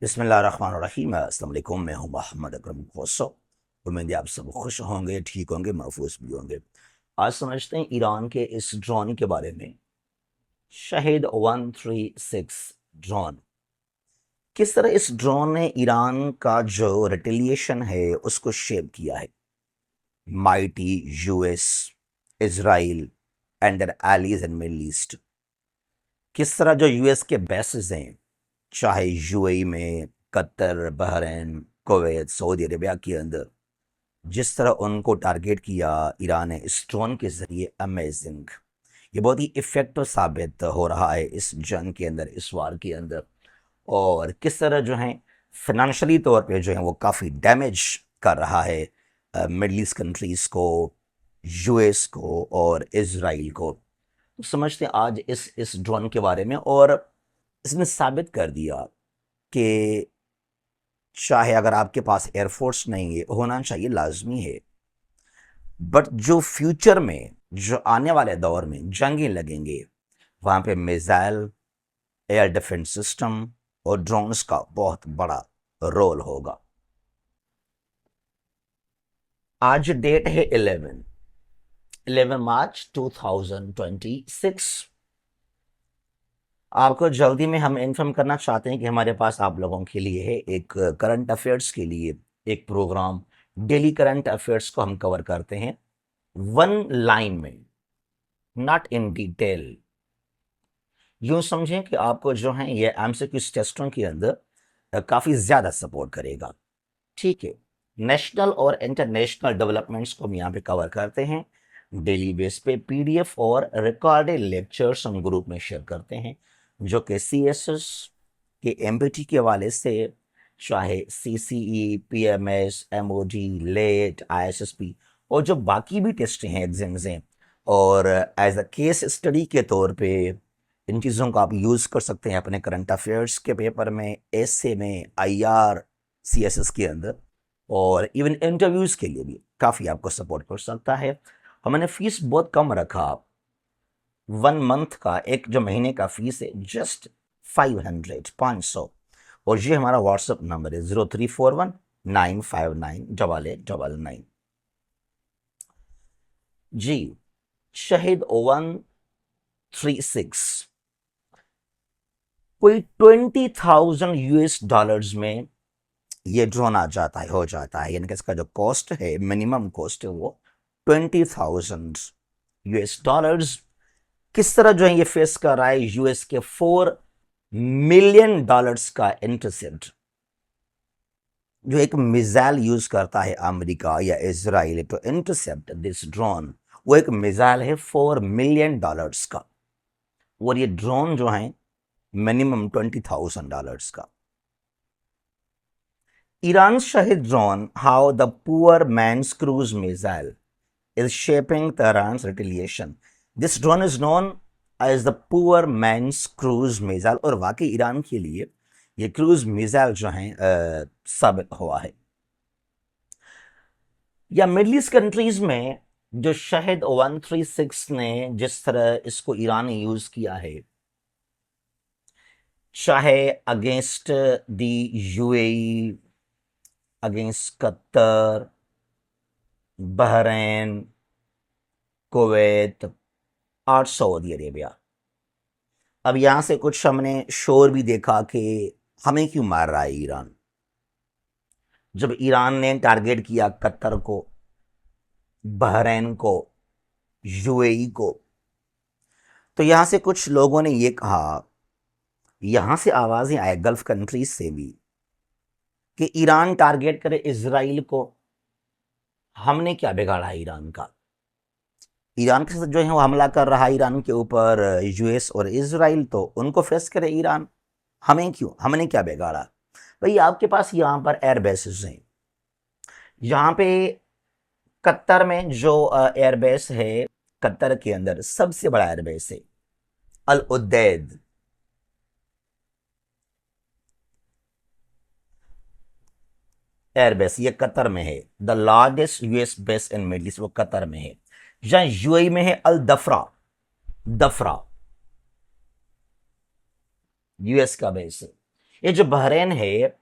बिस्मिल्लाहिर्रहमानिर्रहीम। अस्सलाम वालेकुम। मैं हूं मोहम्मद अकरम खोसो। उम्मीद है आप सब खुश होंगे, ठीक होंगे, महफूज भी होंगे। आज समझते हैं ईरान के इस ड्रोन के बारे में। शहीद 136 ड्रोन, किस तरह इस ड्रोन ने ईरान का जो रिटेलिएशन है उसको शेप किया है। Mighty US, Israel and their allies in middle east. किस तरह जो यूएस के बेसिस हैं, चाहे यूएई में, Qatar, Bahrain, Kuwait, Saudi Arabia के अंदर, जिस तरह उनको टारगेट किया ईरान ने इस ड्रोन के जरिए, अमेजिंग। ये बहुत ही इफेक्टिव साबित हो रहा है इस जंग के अंदर, इस वार के अंदर। और किस तरह जो है फिनेंशियली तौर पे जो है वो काफ़ी डैमेज कर रहा है मिडल ईस्ट कंट्रीज़ को, यूएस को और इसराइल को। तो समझते हैं आज इस ड्रोन के बारे में। और इसने साबित कर दिया कि चाहे अगर आपके पास एयरफोर्स नहीं है, होना चाहिए, लाजमी है, बट जो फ्यूचर में, जो आने वाले दौर में जंगें लगेंगे, वहां पे मिसाइल, एयर डिफेंस सिस्टम और ड्रोन्स का बहुत बड़ा रोल होगा। आज डेट है 11 मार्च 2026। आपको जल्दी में हम इन्फॉर्म करना चाहते हैं कि हमारे पास आप लोगों के लिए है एक करंट अफेयर्स के लिए एक प्रोग्राम। डेली करंट अफेयर्स को हम कवर करते हैं वन लाइन में, नॉट इन डिटेल। यूं समझें कि आपको जो है ये एमसीक्यू टेस्टों के अंदर काफ़ी ज़्यादा सपोर्ट करेगा। ठीक है। नेशनल और इंटरनेशनल डेवलपमेंट्स को हम यहाँ पे कवर करते हैं डेली बेस पे। पीडीएफ और रिकॉर्डेड लेक्चर्स हम ग्रुप में शेयर करते हैं, जो कि सीएसएस के एमबीटी के हवाले से, चाहे सीसीई, पीएमएस, एमओडी, लेट, आईएसएसपी और जो बाकी भी टेस्ट हैं, एग्जाम्स हैं, और एज अ केस स्टडी के तौर पे इन चीज़ों को आप यूज़ कर सकते हैं अपने करंट अफेयर्स के पेपर में, एसए में, आईआर, सीएसएस के अंदर, और इवन इंटरव्यूज़ के लिए भी काफ़ी आपको सपोर्ट कर सकता है। हमने फीस बहुत कम रखा, 1 मंथ का, एक जो महीने का फीस है, जस्ट 500। और ये हमारा व्हाट्सएप नंबर है 0341 959 8899। जी, शहीद 136 कोई 20,000 यूएस डॉलर्स में ये ड्रोन आ जाता है, हो जाता है। यानी कि इसका जो कॉस्ट है, मिनिमम कॉस्ट है, वो 20,000 यूएस डॉलर्स। किस तरह जो है ये फेस कर रहा है यूएस के $4 मिलियन का इंटरसेप्ट। जो एक मिसाइल यूज करता है अमेरिका या Israel to intercept this drone, वो एक मिसाइल है $4 मिलियन का। और ये ड्रोन जो है मिनिमम $20,000 का। Iran's Shahid drone, how the poor man's cruise missile is shaping Tehran's retaliation. This drone is known as the poor man's cruise missile, और वाकई ईरान के लिए ये क्रूज मिसाइल जो है साबित हुआ है। या मिडल ईस्ट कंट्रीज में जो शहीद 136 ने जिस तरह इसको ईरान ने यूज किया है, चाहे against the UAE, against Qatar, Bahrain, Kuwait और सऊदी अरेबिया। अब यहाँ से कुछ हमने शोर भी देखा कि हमें क्यों मार रहा है ईरान। जब ईरान ने टारगेट किया कतर को, बहरीन को, यूएई को, तो यहाँ से कुछ लोगों ने ये कहा, यहाँ से आवाज़ें आए गल्फ कंट्रीज से भी, कि ईरान टारगेट करे इसराइल को, हमने क्या बिगाड़ा है ईरान का। ईरान के साथ जो है वो हमला कर रहा है ईरान के ऊपर यूएस और इसराइल, तो उनको फेस करे ईरान, हमें क्यों, हमने क्या बिगाड़ा। भाई आपके पास यहाँ पर एयर बेसिस हैं। यहाँ पे कतर में जो एयरबेस है, कतर के अंदर सबसे बड़ा एयरबेस है अल उदैद। एयरबेस ये कतर में है। The largest US base in middle east वो कतर में है। जहां यूएई में है अल दफरा, दफरा यूएस का बेस है। ये जो बहरेन है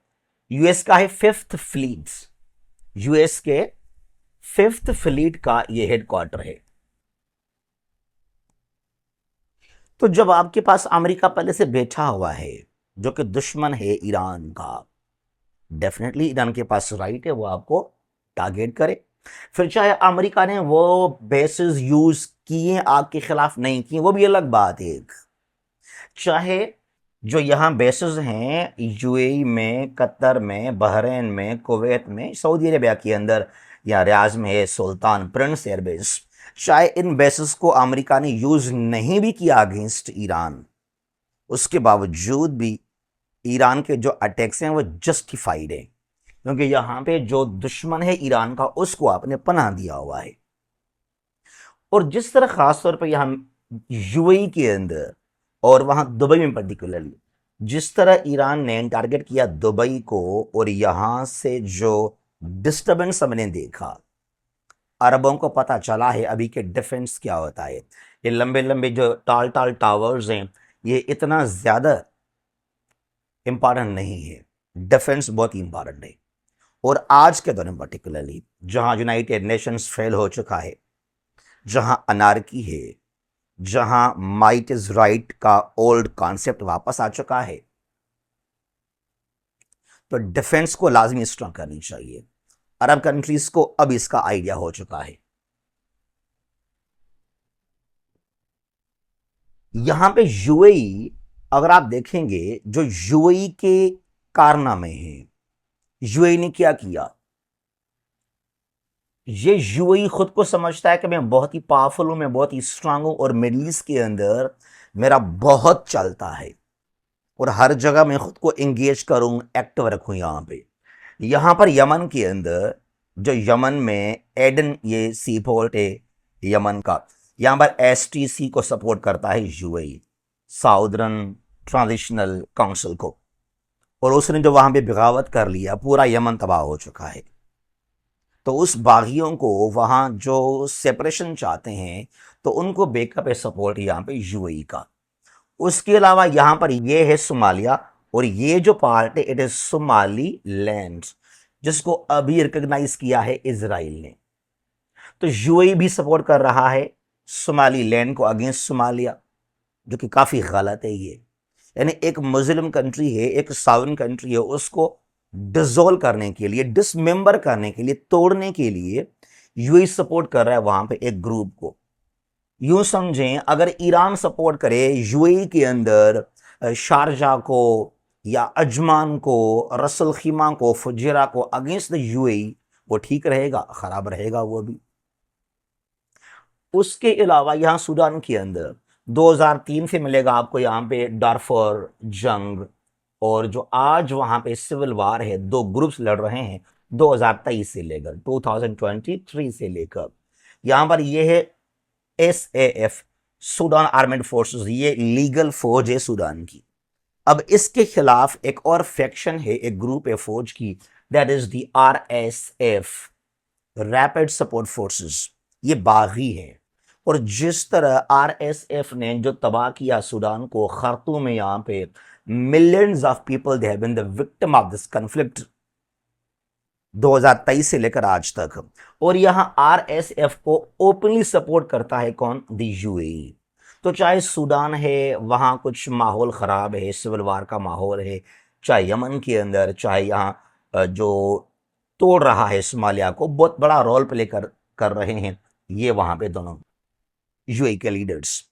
यूएस का है फिफ्थ फ्लीट, यूएस के फिफ्थ फ्लीट का ये हेडक्वार्टर है। तो जब आपके पास अमेरिका पहले से बैठा हुआ है जो कि दुश्मन है ईरान का, डेफिनेटली ईरान के पास राइट है वो आपको टारगेट करे। फिर चाहे अमेरिका ने वो बेसिस यूज किए आग के खिलाफ नहीं किए वो भी अलग बात है एक। चाहे जो यहाँ बेसिस हैं यूएई में, कतर में, बहरेन में, कुवैत में, सऊदी अरेबिया के अंदर या रियाज में है सुल्तान प्रिंस एयरबेस, चाहे इन बेसिस को अमेरिका ने यूज नहीं भी किया अगेंस्ट ईरान, उसके बावजूद भी ईरान के जो अटैक्स हैं वो जस्टिफाइड है, क्योंकि यहां पे जो दुश्मन है ईरान का उसको आपने पनाह दिया हुआ है। और जिस तरह खासतौर पर यहां यूएई के अंदर और वहां दुबई में पर्टिकुलरली जिस तरह ईरान ने टारगेट किया दुबई को, और यहां से जो डिस्टर्बेंस हमने देखा, अरबों को पता चला है अभी के डिफेंस क्या होता है। ये लंबे लंबे जो टाल टाल टावर्स हैं ये इतना ज्यादा इंपॉर्टेंट नहीं है, डिफेंस बहुत ही इंपॉर्टेंट है। और आज के दौर में पर्टिकुलरली जहां यूनाइटेड नेशंस फेल हो चुका है, जहां अनार्की है, जहां माइट इज राइट का ओल्ड कॉन्सेप्ट वापस आ चुका है, तो डिफेंस को लाजमी स्ट्रॉन्ग करनी चाहिए। अरब कंट्रीज को अब इसका आइडिया हो चुका है। यहां पे यूएई, अगर आप देखेंगे जो यूएई के कारनामे हैं, यूएई ने क्या किया, ये यूएई खुद को समझता है कि मैं बहुत ही पावरफुल हूं, मैं बहुत ही स्ट्रांग हूं और मिडिल ईस्ट के अंदर मेरा बहुत चलता है और हर जगह मैं खुद को एंगेज करूं, एक्टिव रखूं। यहां पर यमन के अंदर, जो यमन में एडन ये सी पोर्ट है यमन का, यहां पर एसटीसी को सपोर्ट करता है यूएई, साउदर्न ट्रांजिशनल काउंसिल को, और उसने जो वहां पे बगावत कर लिया पूरा यमन तबाह हो चुका है। तो उस बागियों को वहां जो सेपरेशन चाहते हैं तो उनको बैकअप है सपोर्ट यहाँ पे यूएई का। उसके अलावा यहां पर ये है सोमालिया, और ये जो पार्ट है इट इज सोमाली लैंड, जिसको अभी रिकॉग्नाइज किया है इजराइल ने। तो यूएई भी सपोर्ट कर रहा है सोमाली लैंड को अगेंस्ट सोमालिया, जो कि काफी गलत है ये। यानी एक मुस्लिम कंट्री है, एक साउदर्न कंट्री है, उसको डिसॉल्व करने के लिए, डिसमेंबर करने के लिए, तोड़ने के लिए यूएई सपोर्ट कर रहा है वहां पे एक ग्रुप को। यूं समझें अगर ईरान सपोर्ट करे यूएई के अंदर शारजा को या अजमान को, रसल खीमा को, फुजेरा को अगेंस्ट द यूएई, वो ठीक रहेगा? खराब रहेगा वो भी। उसके अलावा यहां सूडान के अंदर 2003 से मिलेगा आपको यहां पे डारफोर जंग, और जो आज वहां पे सिविल वार है, दो ग्रुप्स लड़ रहे हैं 2023 से लेकर 2023 से लेकर। यहां पर ये है एसएएफ, सूडान आर्मेड फोर्सेस, ये लीगल फौज है सूडान की। अब इसके खिलाफ एक और फैक्शन है, एक ग्रुप है फौज की, that is the RSF, rapid support forces. ये बागी है। और जिस तरह आरएसएफ ने जो तबाह किया सूडान को, खार्तूम में यहां पे millions of people they have been the victim of this conflict 2023 से लेकर आज तक। और यहां आरएसएफ को ओपनली सपोर्ट करता है कौन? The UAE. तो चाहे सूडान है वहां कुछ माहौल खराब है, सिविल वार का माहौल है, चाहे यमन के अंदर, चाहे यहां जो तोड़ रहा है सोमालिया को, बहुत बड़ा रोल प्ले कर रहे हैं ये वहां पे दोनों यूएई के लीडर्स।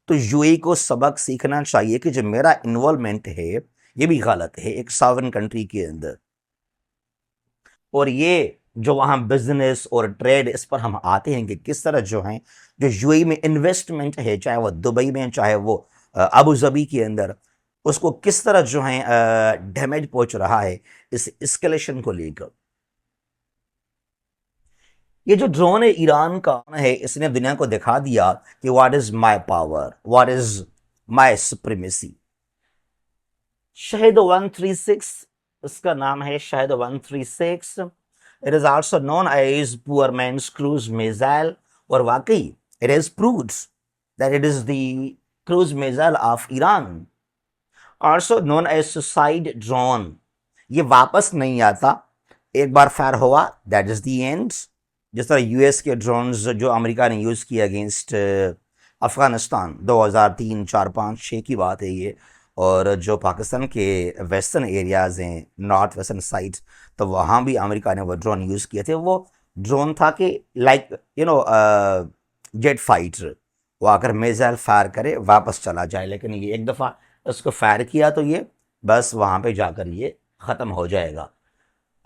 तो यूएई को सबक सीखना चाहिए कि जो मेरा इन्वॉल्वमेंट है ये भी गलत है एक सॉवरेन कंट्री के अंदर। और ये जो वहाँ बिजनेस और ट्रेड, इस पर हम आते हैं कि किस तरह जो है जो यूएई में इन्वेस्टमेंट है, चाहे वो दुबई में, चाहे वो अबू धाबी के अंदर, उसको किस तरह जो है डैमेज पहुंच रहा है इस एस्केलेशन को लेकर। ये जो ड्रोन है ईरान का है, इसने दुनिया को दिखा दिया कि what is my power, what is my supremacy. Shahed 136 इसका नाम है, Shahed 136। It is also known as poor man's cruise missile, और वाकई it is proved that it is the cruise missile of Iran. Also known as suicide drone. ये वापस नहीं आता, एक बार फायर हुआ दैट इज द एंड। जिस तरह यूएस के ड्रोन्स जो अमेरिका ने यूज़ किए अगेंस्ट अफगानिस्तान 2003, 4, 5, 6 की बात है ये। और जो पाकिस्तान के वेस्टर्न एरियाज़ हैं, नॉर्थ वेस्टर्न साइड, तो वहाँ भी अमेरिका ने वो ड्रोन यूज़ किए थे। वो ड्रोन था कि लाइक जेट फाइटर, वो आकर मिसाइल फायर करे वापस चला जाए, लेकिन ये एक दफ़ा उसको फायर किया तो ये बस वहाँ पे जाकर ये ख़त्म हो जाएगा।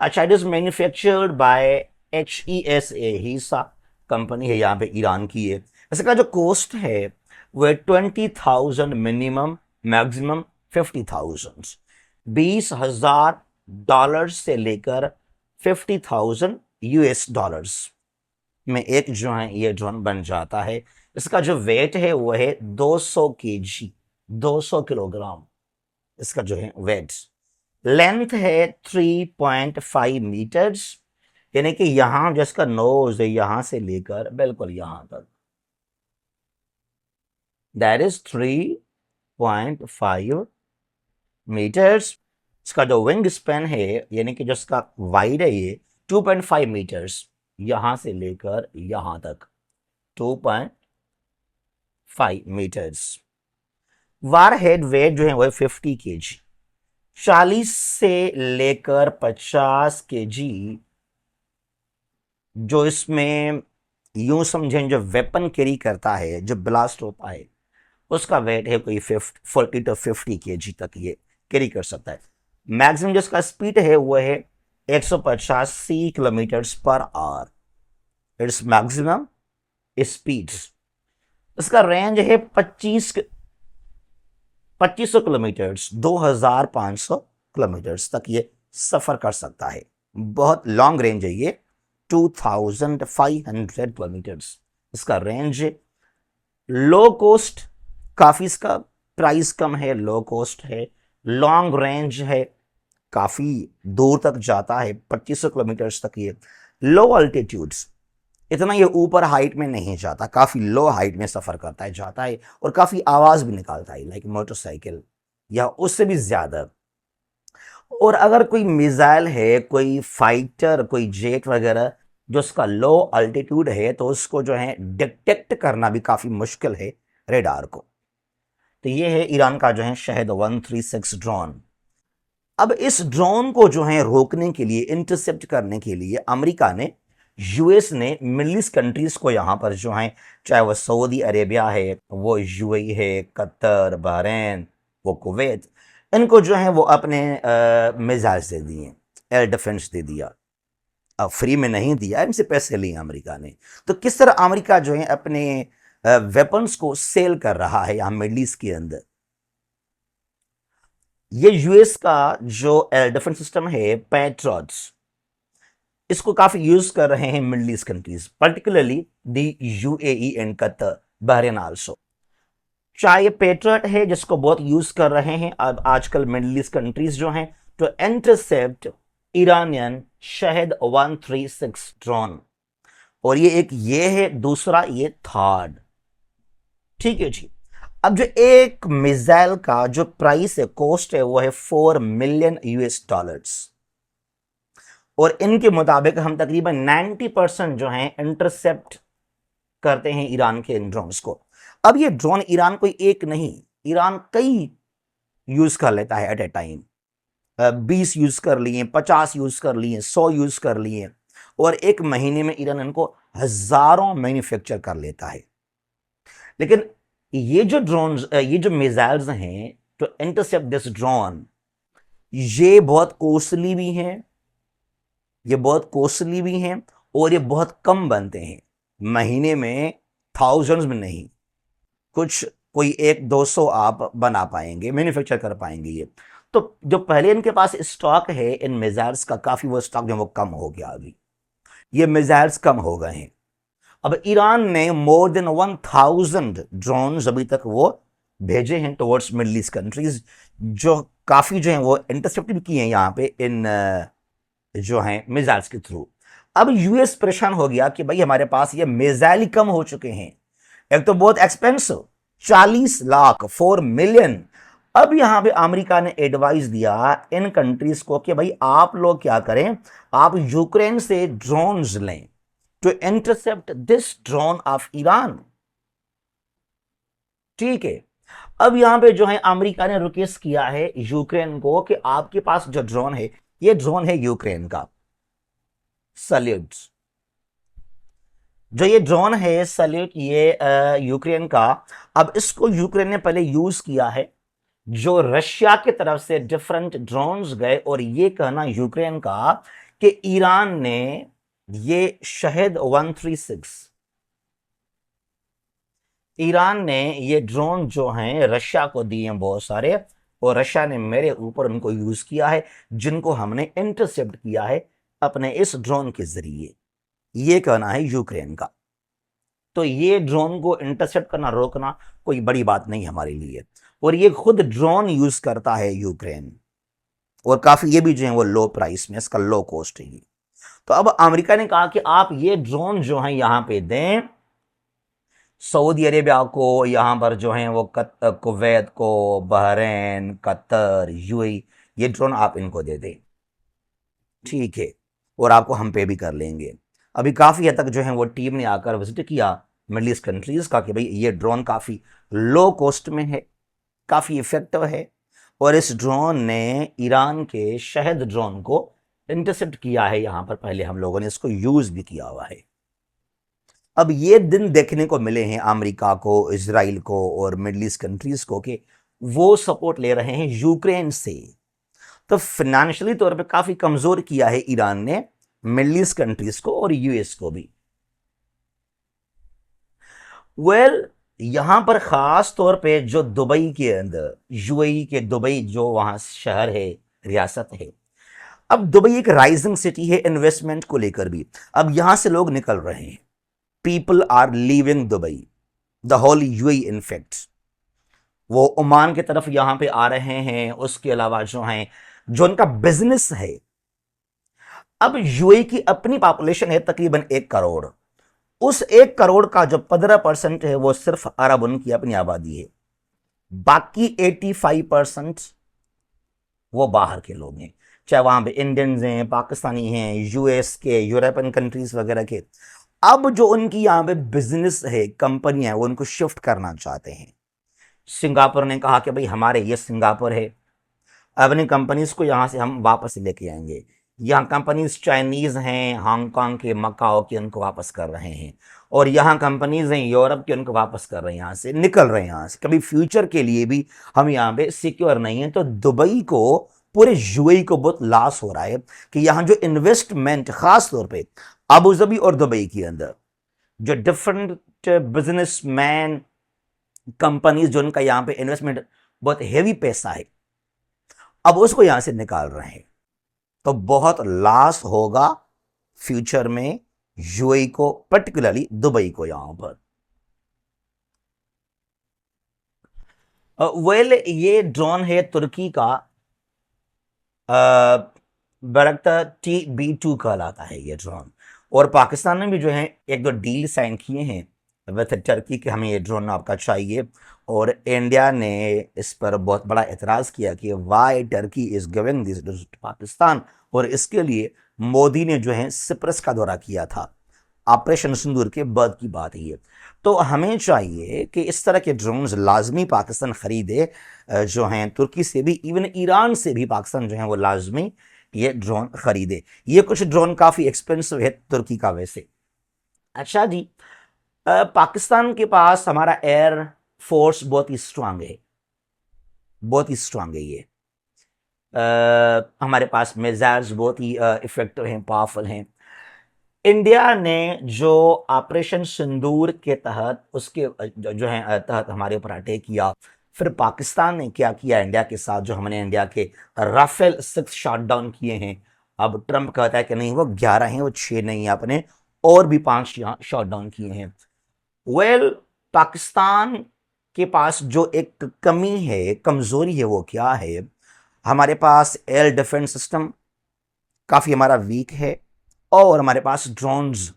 अच्छा, it is manufactured by HESA, HESA company है यहाँ पे, ईरान की है। इसका जो कॉस्ट है वो 20,000 मिनिमम, मैक्सिमम 50,000, $20,000 से लेकर 50,000 US डॉलर्स में एक जो है ये ड्रोन बन जाता है। इसका जो वेट है वो है 200 kg, 200 किलोग्राम इसका जो है वेट। लेंथ है 3.5 मीटर्स, यानी कि यहां जिसका नोज है यहां से लेकर बिल्कुल यहां तक, दैट इज 3.5 मीटर्स। इसका जो विंग स्पैन है यानी कि जिसका वाइड है ये 2.5 मीटर्स, यहां से लेकर यहां तक 2.5 मीटर्स। वार हेड वेट जो है वो 50 kg, 40 से लेकर 50 kg जो इसमें यूं समझें जो वेपन कैरी करता है, जो ब्लास्ट होता है, उसका वेट है कोई 40 to 50 kg तक ये कैरी कर सकता है। मैक्सिमम जिसका स्पीड है वो है 185 kilometres per hour, its maximum speed. इसका रेंज है 2500 किलोमीटर्स, 2500 किलोमीटर्स तक ये सफर कर सकता है। बहुत लॉन्ग रेंज है ये, 2500 किलोमीटर्स इसका रेंज है। लो कॉस्ट, काफी इसका प्राइस कम है, लो कॉस्ट है, लॉन्ग रेंज है, काफी दूर तक जाता है, 2500 किलोमीटर्स तक ये। लो अल्टीट्यूड्स, इतना ये ऊपर हाइट में नहीं जाता, काफी लो हाइट में सफर करता है, जाता है, और काफी आवाज भी निकालता है लाइक मोटरसाइकिल या उससे भी ज्यादा। और अगर कोई मिसाइल है, कोई फाइटर, कोई जेट वगैरह जो उसका लो अल्टीट्यूड है, तो उसको जो है डिटेक्ट करना भी काफी मुश्किल है रेडार को। तो ये है ईरान का जो है शहद 136 ड्रोन। अब इस ड्रोन को जो है रोकने के लिए, इंटरसेप्ट करने के लिए अमेरिका ने, यूएस ने मिडल ईस्ट कंट्रीज को यहां पर जो है, चाहे वो सऊदी अरेबिया है, वो यूएई है, कतर, बहरीन, वो कुवैत, इनको जो है वो अपने मिसाइल्स दे दिए, एयर डिफेंस दे दिया। अब फ्री में नहीं दिया, इनसे पैसे लिए अमेरिका ने। तो किस तरह अमेरिका जो है अपने वेपन्स को सेल कर रहा है यहां मिडल ईस्ट के अंदर। ये यूएस का जो एयर डिफेंस सिस्टम है पैट्रियट्स, इसको काफी यूज कर रहे हैं middle east countries, particularly the UAE and Qatar, Bahrain also. चाहे पैट्रियट है जिसको बहुत यूज कर रहे हैं अब आजकल मिडल ईस्ट कंट्रीज जो हैं, तो इंटरसेप्ट ईरानियन शहद 136 ड्रोन। और ये एक ये है, दूसरा ये थर्ड। ठीक है जी। अब जो एक मिसाइल का जो प्राइस है, कॉस्ट है, वो है 4 मिलियन US डॉलर्स। और इनके मुताबिक हम तकरीबन 90% जो है इंटरसेप्ट करते हैं ईरान के इन ड्रोन्स को। अब ये ड्रोन ईरान कोई एक नहीं, ईरान कई यूज कर लेता है एट ए टाइम। 20 यूज कर लिए, 50 यूज कर लिए, 100 यूज कर लिए, और एक महीने में ईरान इनको हजारों मैन्युफैक्चर कर लेता है। लेकिन ये जो ड्रोन, ये जो मिसाइल्स हैं तो इंटरसेप्ट दिस ड्रोन, ये बहुत कॉस्टली भी हैं, ये बहुत कॉस्टली भी हैं, और ये बहुत कम बनते हैं, महीने में थाउजेंड्स में नहीं, कुछ कोई 100-200 आप बना पाएंगे, मैन्युफैक्चर कर पाएंगे ये। तो जो पहले इनके पास स्टॉक है इन मिसाइल्स का, काफी वो स्टॉक जो वो कम हो गया, अभी ये मिसाइल्स कम हो गए हैं। अब ईरान ने मोर देन 1000 ड्रोन अभी तक वो भेजे हैं टुवर्ड्स मिडल ईस्ट कंट्रीज, जो काफी जो है वो इंटरसेप्ट भी किए हैं यहाँ पे इन जो है मिसाइल्स के थ्रू। अब यूएस परेशान हो गया कि भाई हमारे पास ये मिसाइल ही कम हो चुके हैं, एक तो बहुत एक्सपेंसिव 40 लाख 4 मिलियन, अब यहां पे अमेरिका ने एडवाइस दिया इन कंट्रीज को कि भाई आप लोग क्या करें, आप यूक्रेन से ड्रोन्स लें to intercept this drone of Iran. ठीक है, अब यहां पे जो है अमेरिका ने रिक्वेस्ट किया है यूक्रेन को कि आपके पास जो ड्रोन है, ये ड्रोन है यूक्रेन का सल्यूट। जो ये ड्रोन है सल्यूट, ये यूक्रेन का। अब इसको यूक्रेन ने पहले यूज किया है, जो रशिया की तरफ से डिफरेंट ड्रोन्स गए, और ये कहना यूक्रेन का कि ईरान ने ये शहीद 136, ईरान ने ये ड्रोन जो हैं रशिया को दिए हैं बहुत सारे, और रशिया ने मेरे ऊपर उनको यूज किया है, जिनको हमने इंटरसेप्ट किया है अपने इस ड्रोन के जरिए। ये कहना है यूक्रेन का। तो ये ड्रोन को इंटरसेप्ट करना, रोकना कोई बड़ी बात नहीं हमारे लिए। और ये खुद ड्रोन यूज करता है यूक्रेन, और काफी ये भी जो है वो लो प्राइस में, इसका लो कॉस्ट है ये। तो अब अमेरिका ने कहा कि आप ये ड्रोन जो है यहां पे दें सऊदी अरेबिया को, यहां पर जो है वो कुवैत को, बहरीन, कतर, यूएई, ये ड्रोन आप इनको दे दें। ठीक है, और आपको हम पे भी कर लेंगे। अभी काफ़ी हद तक जो है वो टीम ने आकर विजिट किया मिडल ईस्ट कंट्रीज का कि भाई ये ड्रोन काफ़ी लो कॉस्ट में है, काफ़ी इफेक्टिव है, और इस ड्रोन ने ईरान के शहद ड्रोन को इंटरसेप्ट किया है। यहां पर पहले हम लोगों ने इसको यूज भी किया हुआ है। अब ये दिन देखने को मिले हैं अमेरिका को, इसराइल को और मिडल ईस्ट कंट्रीज को कि वो सपोर्ट ले रहे हैं यूक्रेन से। तो फाइनेंशियली तौर पे काफी कमजोर किया है ईरान ने मिडल ईस्ट कंट्रीज को और यूएस को भी। वेल यहां पर खास तौर पे जो दुबई के अंदर, यूएई के दुबई जो वहां शहर है, रियासत है, अब दुबई एक राइजिंग सिटी है इन्वेस्टमेंट को लेकर भी। अब यहां से लोग निकल रहे हैं, people are leaving Dubai, the whole UAE in fact. वो ओमान की तरफ यहां पे आ रहे हैं। उसके अलावा जो है जो उनका बिजनेस है, अब यूएई की अपनी पॉपुलेशन है तकरीबन 1 करोड़। उस 1 करोड़ का जो 15% है वो सिर्फ अरब उनकी अपनी आबादी है। बाकी 85% वो बाहर के लोग हैं, चाहे वहां पे इंडियंस हैं, पाकिस्तानी हैं, यूएस के, यूरोपियन कंट्रीज वगैरह के। अब जो उनकी यहां पे बिजनेस है, कंपनियां, वो उनको शिफ्ट करना चाहते हैं। सिंगापुर ने कहा कि भाई हमारे ये सिंगापुर है, अपनी कंपनीज को यहां से हम वापस लेके आएंगे। यहाँ कंपनीज चाइनीज हैं, हांगकांग के, मकाओ के, उनको वापस कर रहे हैं। और यहाँ कंपनीज हैं यूरोप के, उनको वापस कर रहे हैं, यहाँ से निकल रहे हैं यहाँ से। कभी फ्यूचर के लिए भी हम यहाँ पे सिक्योर नहीं है। तो दुबई को, पूरे यूएई को बहुत लॉस हो रहा है कि यहाँ जो इन्वेस्टमेंट, खास तौर पे अबू धाबी और दुबई के अंदर जो डिफरेंट बिजनेसमैन, कंपनीज, जो उनका यहाँ पे इन्वेस्टमेंट बहुत हेवी पैसा है, अब उसको यहां से निकाल रहे हैं। तो बहुत लॉस होगा फ्यूचर में यूएई को, पर्टिकुलरली दुबई को यहां पर। वेल ये ड्रोन है तुर्की का, बरकता TB2 कहलाता है ये ड्रोन। और पाकिस्तान ने भी जो है 1-2 डील साइन किए हैं विद टर्की कि हमें ये ड्रोन आपका चाहिए। और इंडिया ने इस पर बहुत बड़ा एतराज़ किया कि why Turkey is giving this to Pakistan. और इसके लिए मोदी ने जो है सिप्रस का दौरा किया था, ऑपरेशन सिंदूर के बाद की बात है ये। तो हमें चाहिए कि इस तरह के ड्रोन्स लाजमी पाकिस्तान खरीदे, जो हैं तुर्की से भी, इवन ईरान से भी पाकिस्तान जो है वो लाजमी ये ड्रोन खरीदे। ये कुछ ड्रोन काफ़ी एक्सपेंसिव है तुर्की का वैसे। अच्छा जी, पाकिस्तान के पास हमारा एयर फोर्स बहुत ही स्ट्रांग है, बहुत ही स्ट्रांग है ये। हमारे पास मिसाइल्स बहुत ही इफेक्टिव हैं, पावरफुल हैं। इंडिया ने जो ऑपरेशन सिंदूर के तहत, उसके जो है तहत हमारे ऊपर अटैक किया, फिर पाकिस्तान ने क्या किया इंडिया के साथ, जो हमने इंडिया के राफेल 6 शॉट डाउन किए हैं। अब ट्रंप कहता है कि नहीं वो 11 हैं, वो 6 नहीं है, आपने और भी 5 यहाँ शॉट डाउन किए हैं। वेल पाकिस्तान के पास जो एक कमी है, कमजोरी है, वो क्या है? हमारे पास एयर डिफेंस सिस्टम काफी हमारा वीक है, और हमारे पास drones.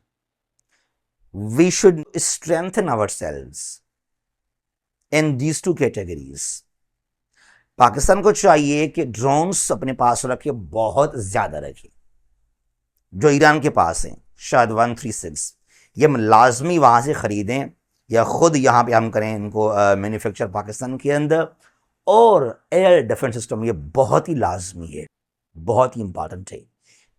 We should strengthen ourselves in these 2 categories. Pakistan को चाहिए कि ड्रोन्स अपने पास रखे, बहुत ज़्यादा रखे, जो ईरान के पास हैं शायद 136, ये हम लाजमी वहाँ से ख़रीदें या ख़ुद यहाँ पे हम करें इनको मैन्युफैक्चर पाकिस्तान के अंदर। और एयर डिफेंस सिस्टम ये बहुत ही लाजमी है, बहुत ही इंपॉर्टेंट है।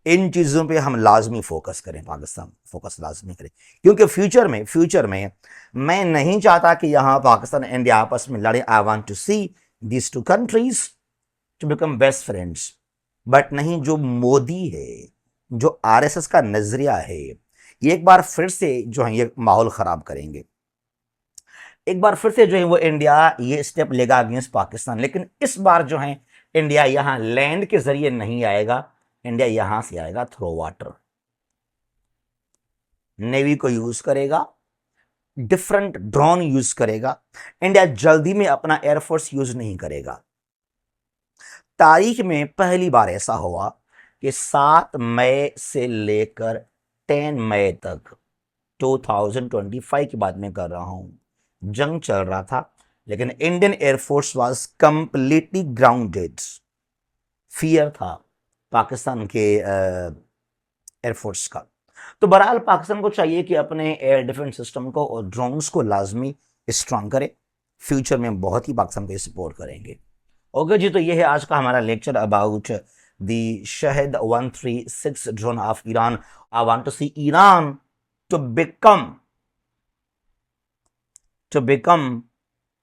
इन चीज़ों पे हम लाजमी फोकस करें, पाकिस्तान फोकस लाजमी करें, क्योंकि फ्यूचर में मैं नहीं चाहता कि यहाँ पाकिस्तान इंडिया आपस में लड़े। I want to see these two countries to become best friends. But नहीं, जो मोदी है, जो आरएसएस का नजरिया है, ये एक बार फिर से जो है ये माहौल ख़राब करेंगे। एक बार फिर से जो है वो इंडिया ये स्टेप लेगा अगेंस्ट पाकिस्तान। लेकिन इस बार जो है इंडिया यहाँ लैंड के जरिए नहीं आएगा, इंडिया यहां से आएगा थ्रू वाटर। नेवी को यूज करेगा, डिफरेंट ड्रोन यूज करेगा। इंडिया जल्दी में अपना एयरफोर्स यूज नहीं करेगा। तारीख में पहली बार ऐसा हुआ कि 7 मई से लेकर 10 मई तक 2025 की बात मैं कर रहा हूं, जंग चल रहा था, लेकिन Indian air force was completely grounded. Fear था पाकिस्तान के एयरफोर्स का। तो बहरहाल पाकिस्तान को चाहिए कि अपने एयर डिफेंस सिस्टम को और ड्रोन्स को लाजमी स्ट्रांग करे। फ्यूचर में बहुत ही पाकिस्तान को सपोर्ट करेंगे। ओके जी, तो ये है आज का हमारा lecture about the Shahed 136 drone of Iran. I want to see Iran to become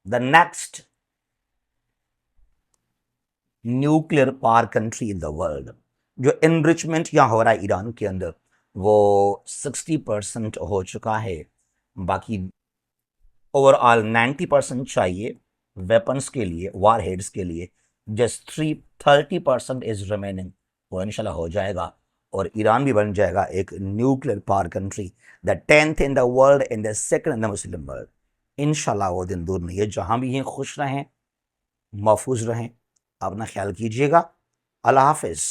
the next nuclear power country in the world. जो एनरिचमेंट यहाँ हो रहा है ईरान के अंदर वो 60% हो चुका है। बाकी ओवरऑल 90% चाहिए वेपन्स के लिए, वार हेड्स के लिए। Just 30% is remaining. वो इंशाल्लाह हो जाएगा और ईरान भी बन जाएगा एक nuclear power country, the 10th in the world and the 2nd in the Muslim world. इंशाल्लाह वो दिन दूर नहीं है। जहाँ भी हैं खुश रहें, महफूज रहें, अपना ख्याल कीजिएगा। अल्लाह हाफिज़।